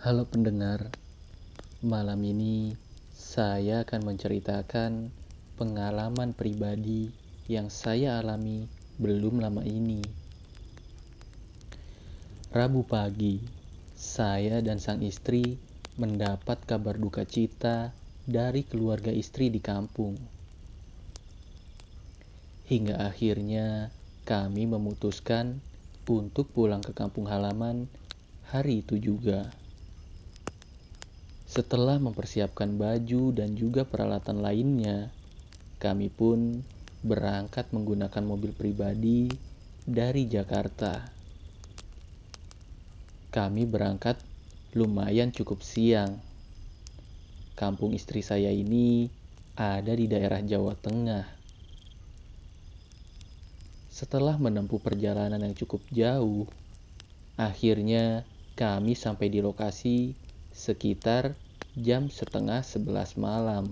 Halo pendengar, malam ini saya akan menceritakan pengalaman pribadi yang saya alami belum lama ini. Rabu pagi, saya dan sang istri mendapat kabar duka cita dari keluarga istri di kampung. Hingga akhirnya kami memutuskan untuk pulang ke kampung halaman hari itu juga. Setelah mempersiapkan baju dan juga peralatan lainnya, kami pun berangkat menggunakan mobil pribadi dari Jakarta. Kami berangkat lumayan cukup siang. Kampung istri saya ini ada di daerah Jawa Tengah. Setelah menempuh perjalanan yang cukup jauh, akhirnya kami sampai di lokasi sekitar jam setengah 11 malam.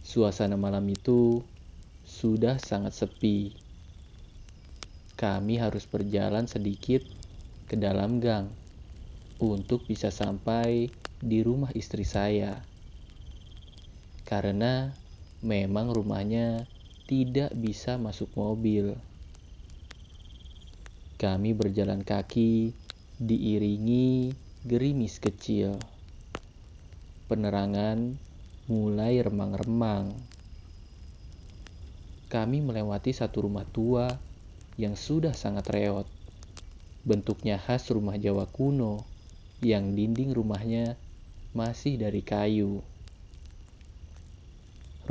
Suasana malam itu sudah sangat sepi. Kami harus berjalan sedikit ke dalam gang untuk bisa sampai di rumah istri saya. Karena memang rumahnya tidak bisa masuk mobil. Kami berjalan kaki diiringi gerimis kecil. Penerangan mulai remang-remang. Kami melewati satu rumah tua yang sudah sangat reot. Bentuknya khas rumah Jawa kuno yang dinding rumahnya masih dari kayu.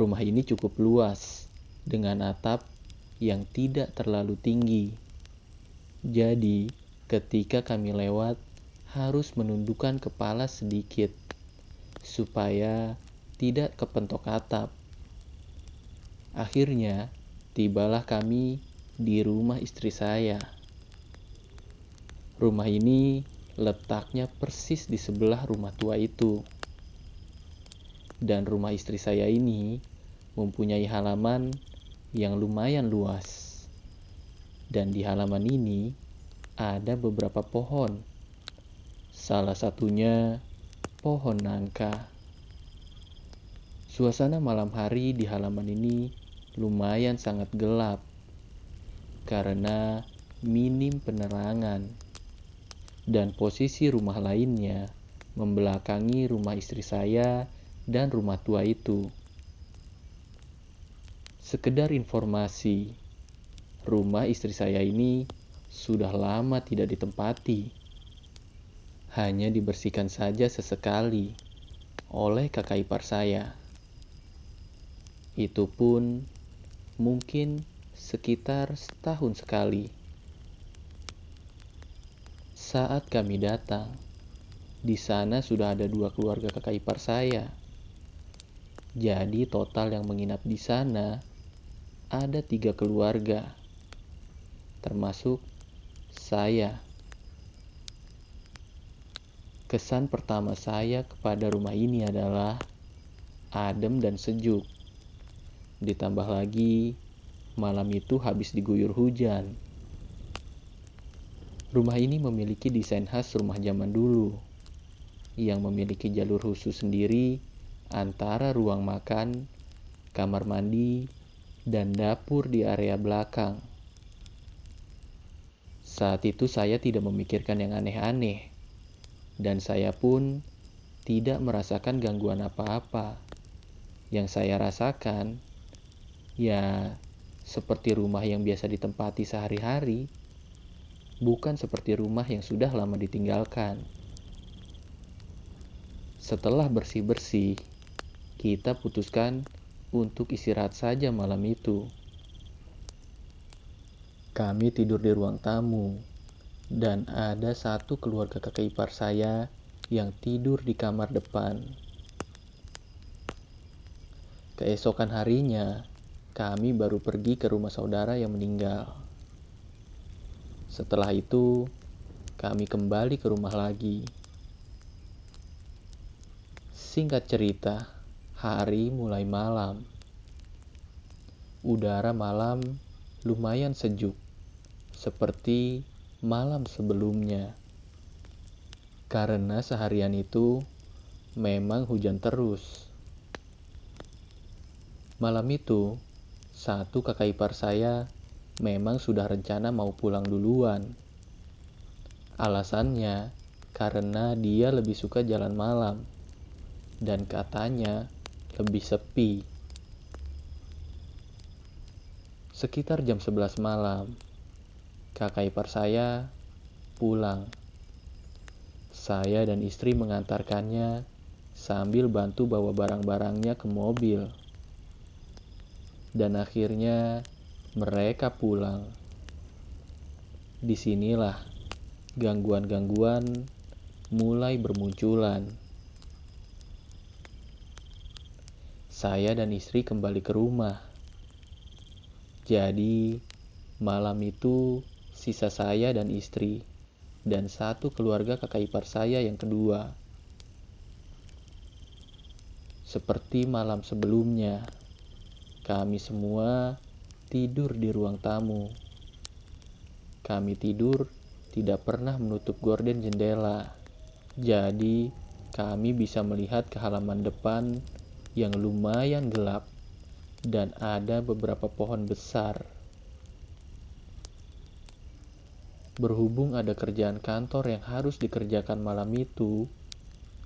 Rumah ini cukup luas dengan atap yang tidak terlalu tinggi. Jadi, ketika kami lewat harus menundukkan kepala sedikit supaya tidak kepentok atap. Akhirnya, tibalah kami di rumah istri saya. Rumah ini letaknya persis di sebelah rumah tua itu. Dan rumah istri saya ini mempunyai halaman yang lumayan luas. Dan di halaman ini ada beberapa pohon. Salah satunya pohon nangka. Suasana malam hari di halaman ini lumayan sangat gelap karena minim penerangan. Dan posisi rumah lainnya membelakangi rumah istri saya dan rumah tua itu. Sekedar informasi, rumah istri saya ini sudah lama tidak ditempati. Hanya dibersihkan saja sesekali oleh kakak ipar saya. Itu pun mungkin sekitar setahun sekali. Saat kami datang, di sana sudah ada 2 keluarga kakak ipar saya. Jadi total yang menginap di sana ada 3 keluarga, termasuk saya. Kesan pertama saya kepada rumah ini adalah adem dan sejuk. Ditambah lagi, malam itu habis diguyur hujan. Rumah ini memiliki desain khas rumah zaman dulu, yang memiliki jalur khusus sendiri antara ruang makan, kamar mandi, dan dapur di area belakang. Saat itu saya tidak memikirkan yang aneh-aneh, dan saya pun tidak merasakan gangguan apa-apa. Yang saya rasakan, ya seperti rumah yang biasa ditempati sehari-hari, bukan seperti rumah yang sudah lama ditinggalkan. Setelah bersih-bersih, kita putuskan untuk istirahat saja malam itu. Kami tidur di ruang tamu, dan ada satu keluarga kakak ipar saya yang tidur di kamar depan. Keesokan harinya, kami baru pergi ke rumah saudara yang meninggal. Setelah itu, kami kembali ke rumah lagi. Singkat cerita, hari mulai malam. Udara malam lumayan sejuk, seperti malam sebelumnya. Karena seharian itu memang hujan terus. Malam itu, satu kakak ipar saya memang sudah rencana mau pulang duluan. Alasannya karena dia lebih suka jalan malam dan katanya lebih sepi. Sekitar jam 11 malam, kakak ipar saya pulang. Saya dan istri mengantarkannya sambil bantu bawa barang-barangnya ke mobil. Dan akhirnya mereka pulang. Disinilah gangguan-gangguan mulai bermunculan. Saya dan istri kembali ke rumah. Jadi, malam itu sisa saya dan istri dan satu keluarga kakak ipar saya yang kedua. Seperti malam sebelumnya, kami semua tidur di ruang tamu. Kami tidur tidak pernah menutup gorden jendela. Jadi, kami bisa melihat ke halaman depan yang lumayan gelap dan ada beberapa pohon besar. Berhubung ada kerjaan kantor yang harus dikerjakan malam itu,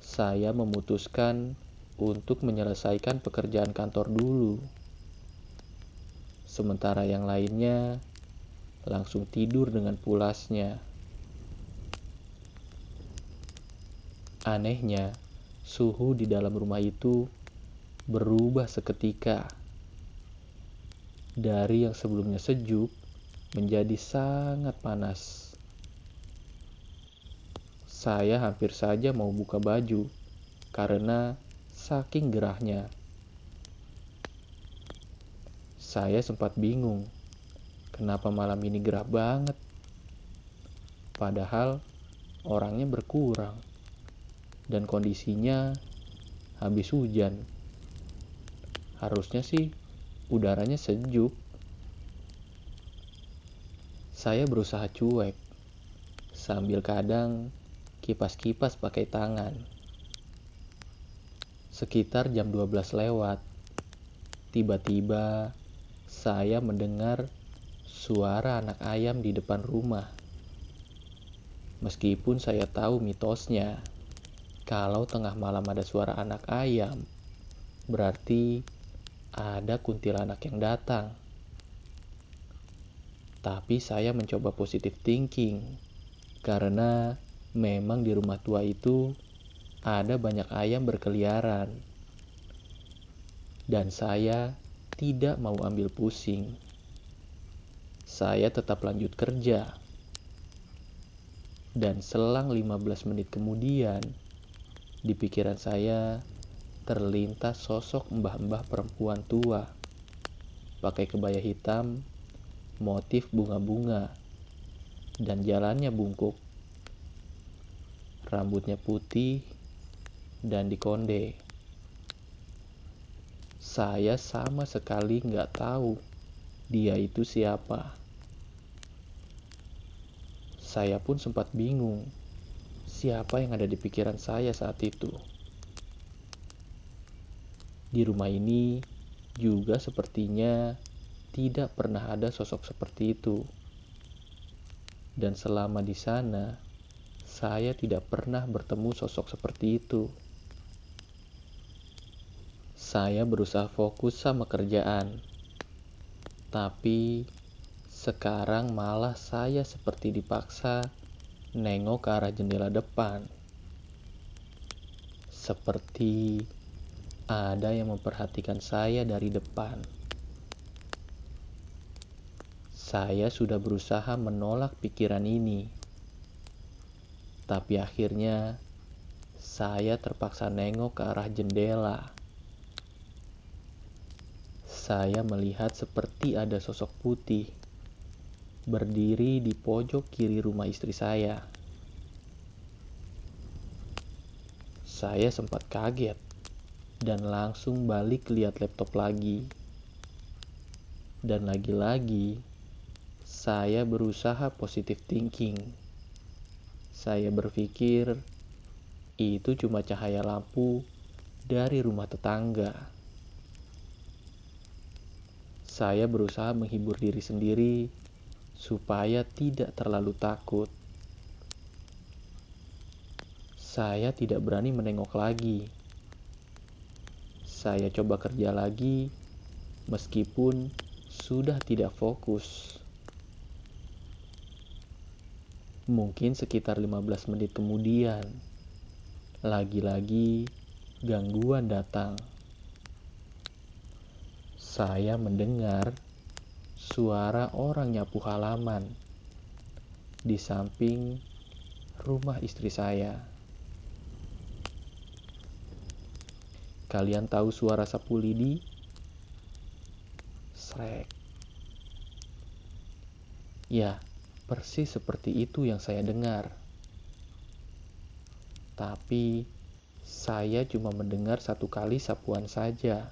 saya memutuskan untuk menyelesaikan pekerjaan kantor dulu. Sementara yang lainnya langsung tidur dengan pulasnya. Anehnya, suhu di dalam rumah itu berubah seketika. Dari yang sebelumnya sejuk menjadi sangat panas. Saya hampir saja mau buka baju karena saking gerahnya. Saya sempat bingung, kenapa malam ini gerah banget? Padahal orangnya berkurang dan kondisinya habis hujan. Harusnya sih udaranya sejuk. Saya berusaha cuek, sambil kadang kipas-kipas pakai tangan. Sekitar jam 12 lewat, tiba-tiba saya mendengar suara anak ayam di depan rumah. Meskipun saya tahu mitosnya, kalau tengah malam ada suara anak ayam, berarti ada kuntilanak yang datang. Tapi saya mencoba positive thinking, karena memang di rumah tua itu ada banyak ayam berkeliaran. Dan saya tidak mau ambil pusing. Saya tetap lanjut kerja. Dan selang 15 menit kemudian, di pikiran saya terlintas sosok mbah-mbah perempuan tua, pakai kebaya hitam, motif bunga-bunga, dan jalannya bungkuk. Rambutnya putih dan dikonde. Saya sama sekali nggak tahu dia itu siapa. Saya pun sempat bingung siapa yang ada di pikiran saya saat itu. Di rumah ini juga sepertinya tidak pernah ada sosok seperti itu. Dan selama di sana, saya tidak pernah bertemu sosok seperti itu. Saya berusaha fokus sama kerjaan. Tapi sekarang malah saya seperti dipaksa nengok ke arah jendela depan. Seperti ada yang memperhatikan saya dari depan. Saya sudah berusaha menolak pikiran ini. Tapi akhirnya saya terpaksa nengok ke arah jendela. Saya melihat seperti ada sosok putih berdiri di pojok kiri rumah istri saya. Saya sempat kaget dan langsung balik lihat laptop lagi. Dan lagi-lagi, saya berusaha positive thinking. Saya berpikir Itu cuma cahaya lampu dari rumah tetangga. Saya berusaha menghibur diri sendiri supaya tidak terlalu takut. Saya tidak berani menengok lagi. Saya coba kerja lagi, meskipun sudah tidak fokus. Mungkin sekitar 15 menit kemudian, lagi-lagi gangguan datang. Saya mendengar suara orang nyapu halaman di samping rumah istri saya. Kalian tahu suara sapu lidi? Srek. Ya, persis seperti itu yang saya dengar. Tapi, saya cuma mendengar satu kali sapuan saja.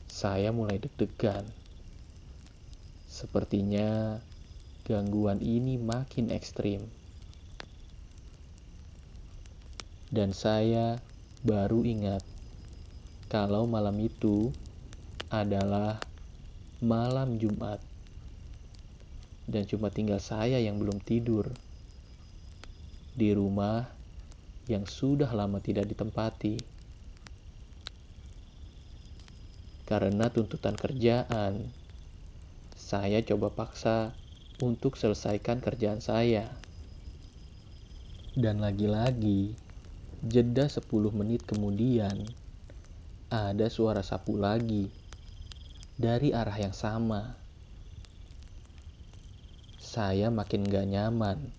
Saya mulai deg-degan. Sepertinya gangguan ini makin ekstrim. Dan saya baru ingat kalau malam itu adalah malam Jumat. Dan cuma tinggal saya yang belum tidur di rumah yang sudah lama tidak ditempati. Karena tuntutan kerjaan, saya coba paksa untuk selesaikan kerjaan saya. Dan lagi-lagi, jeda 10 menit kemudian, ada suara sapu lagi dari arah yang sama. Saya makin gak nyaman.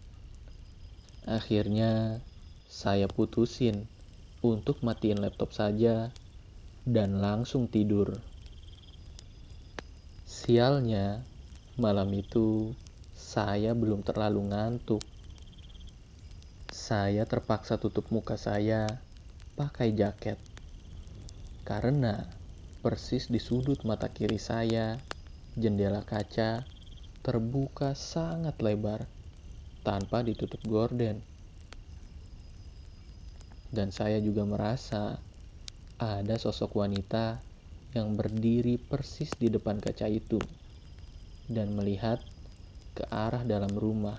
Akhirnya, saya putusin untuk matiin laptop saja dan langsung tidur. Sialnya, malam itu saya belum terlalu ngantuk. Saya terpaksa tutup muka saya pakai jaket. Karena persis di sudut mata kiri saya, jendela kaca terbuka sangat lebar tanpa ditutup gorden. Dan saya juga merasa ada sosok wanita yang berdiri persis di depan kaca itu dan melihat ke arah dalam rumah.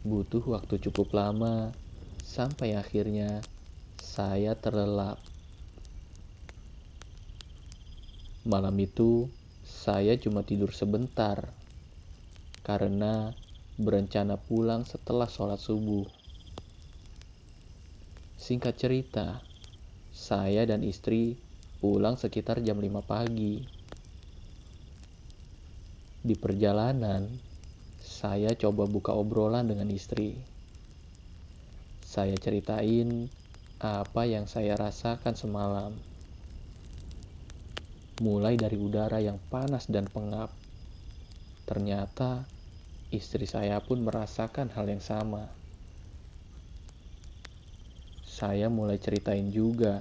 Butuh waktu cukup lama sampai akhirnya saya terlelap. Malam itu saya cuma tidur sebentar karena berencana pulang setelah sholat subuh. Singkat cerita, saya dan istri pulang sekitar jam 5 pagi. Di perjalanan, saya coba buka obrolan dengan istri. Saya ceritain apa yang saya rasakan semalam. Mulai dari udara yang panas dan pengap. Ternyata istri saya pun merasakan hal yang sama. Saya mulai ceritain juga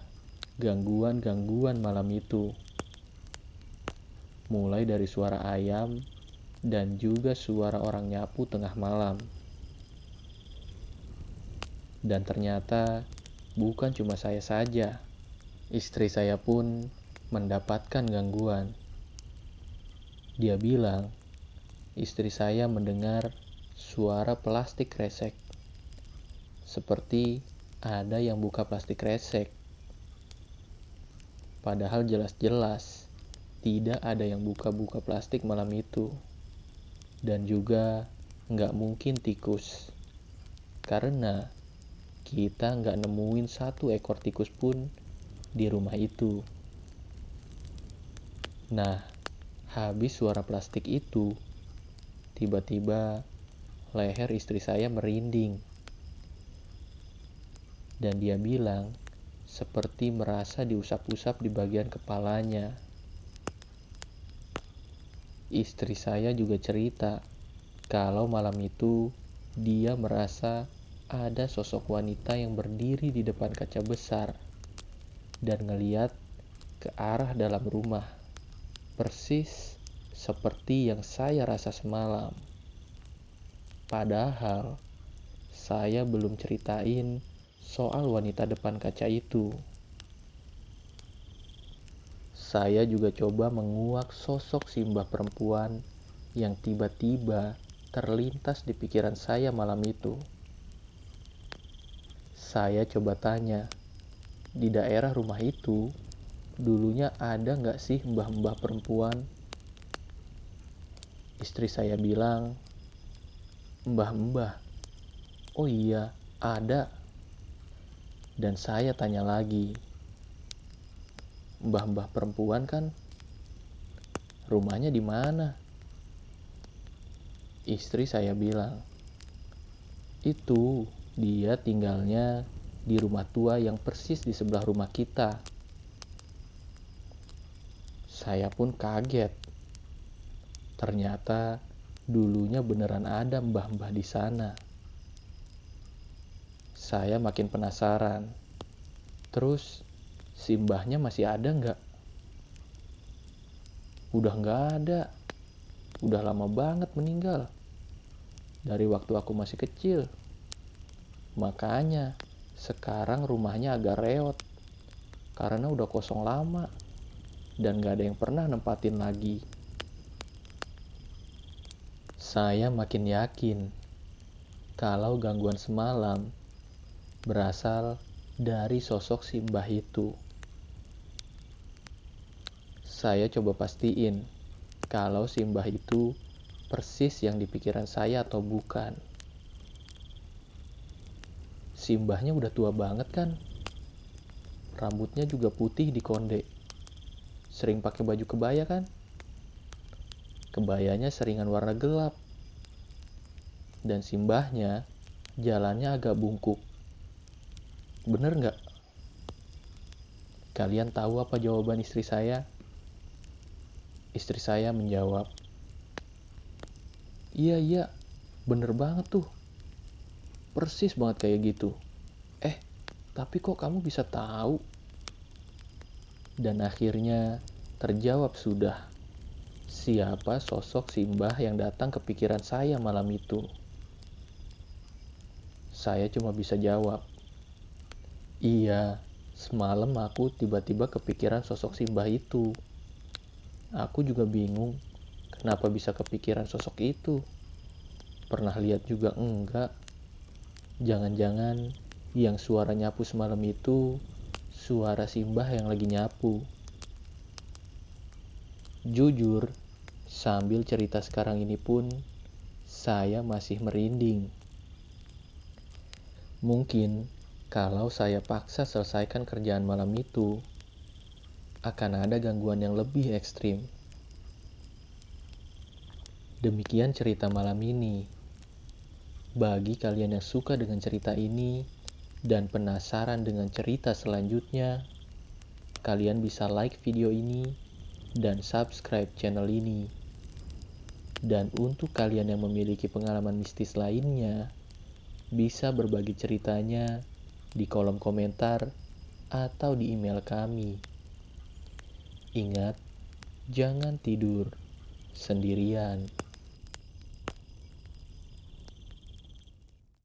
gangguan-gangguan malam itu. Mulai dari suara ayam dan juga suara orang nyapu tengah malam. Dan ternyata bukan cuma saya saja. Istri saya pun mendapatkan gangguan. Dia bilang, istri saya mendengar suara plastik kresek. Seperti ada yang buka plastik kresek. Padahal jelas-jelas tidak ada yang buka-buka plastik malam itu. Dan juga nggak mungkin tikus. Karena kita nggak nemuin satu ekor tikus pun di rumah itu. Nah, habis suara plastik itu, tiba-tiba leher istri saya merinding. Dan dia bilang, seperti merasa diusap-usap di bagian kepalanya. Istri saya juga cerita, kalau malam itu dia merasa ada sosok wanita yang berdiri di depan kaca besar dan ngeliat ke arah dalam rumah. Persis seperti yang saya rasa semalam. Padahal saya belum ceritain soal wanita depan kaca itu. Saya juga coba menguak sosok si mbah perempuan yang tiba-tiba terlintas di pikiran saya malam itu. Saya coba tanya, di daerah rumah itu dulunya ada nggak sih mbah-mbah perempuan? Istri saya bilang, mbah-mbah, oh iya ada. Dan saya tanya lagi, mbah-mbah perempuan kan rumahnya di mana? Istri saya bilang, itu dia tinggalnya di rumah tua yang persis di sebelah rumah kita. Saya pun kaget. Ternyata dulunya beneran ada mbah-mbah di sana. Saya makin penasaran. Terus, si mbahnya masih ada nggak? Udah nggak ada. Udah lama banget meninggal. Dari waktu aku masih kecil. Makanya, sekarang rumahnya agak reot. Karena udah kosong lama. Dan nggak ada yang pernah nempatin lagi. Saya makin yakin kalau gangguan semalam berasal dari sosok si mbah itu. Saya coba pastiin kalau si mbah itu persis yang di pikiran saya atau bukan. Si mbahnya udah tua banget kan? Rambutnya juga putih di konde. Sering pakai baju kebaya kan? Kebayanya seringan warna gelap. Dan si mbahnya jalannya agak bungkuk. Bener nggak? Kalian tahu apa jawaban istri saya? Istri saya menjawab, iya, bener banget tuh. Persis banget kayak gitu. Tapi kok kamu bisa tahu? Dan akhirnya terjawab sudah. Siapa sosok si mbah yang datang ke pikiran saya malam itu? Saya cuma bisa jawab, iya, semalam aku tiba-tiba kepikiran sosok si mbah itu. Aku juga bingung kenapa bisa kepikiran sosok itu. Pernah lihat juga enggak? Jangan-jangan yang suara nyapu semalam itu suara si mbah yang lagi nyapu. Jujur, sambil cerita sekarang ini pun saya masih merinding. Mungkin kalau saya paksa selesaikan kerjaan malam itu, akan ada gangguan yang lebih ekstrim. Demikian cerita malam ini. Bagi kalian yang suka dengan cerita ini dan penasaran dengan cerita selanjutnya, kalian bisa like video ini dan subscribe channel ini. Dan untuk kalian yang memiliki pengalaman mistis lainnya, bisa berbagi ceritanya di kolom komentar atau di email kami. Ingat, jangan tidur sendirian.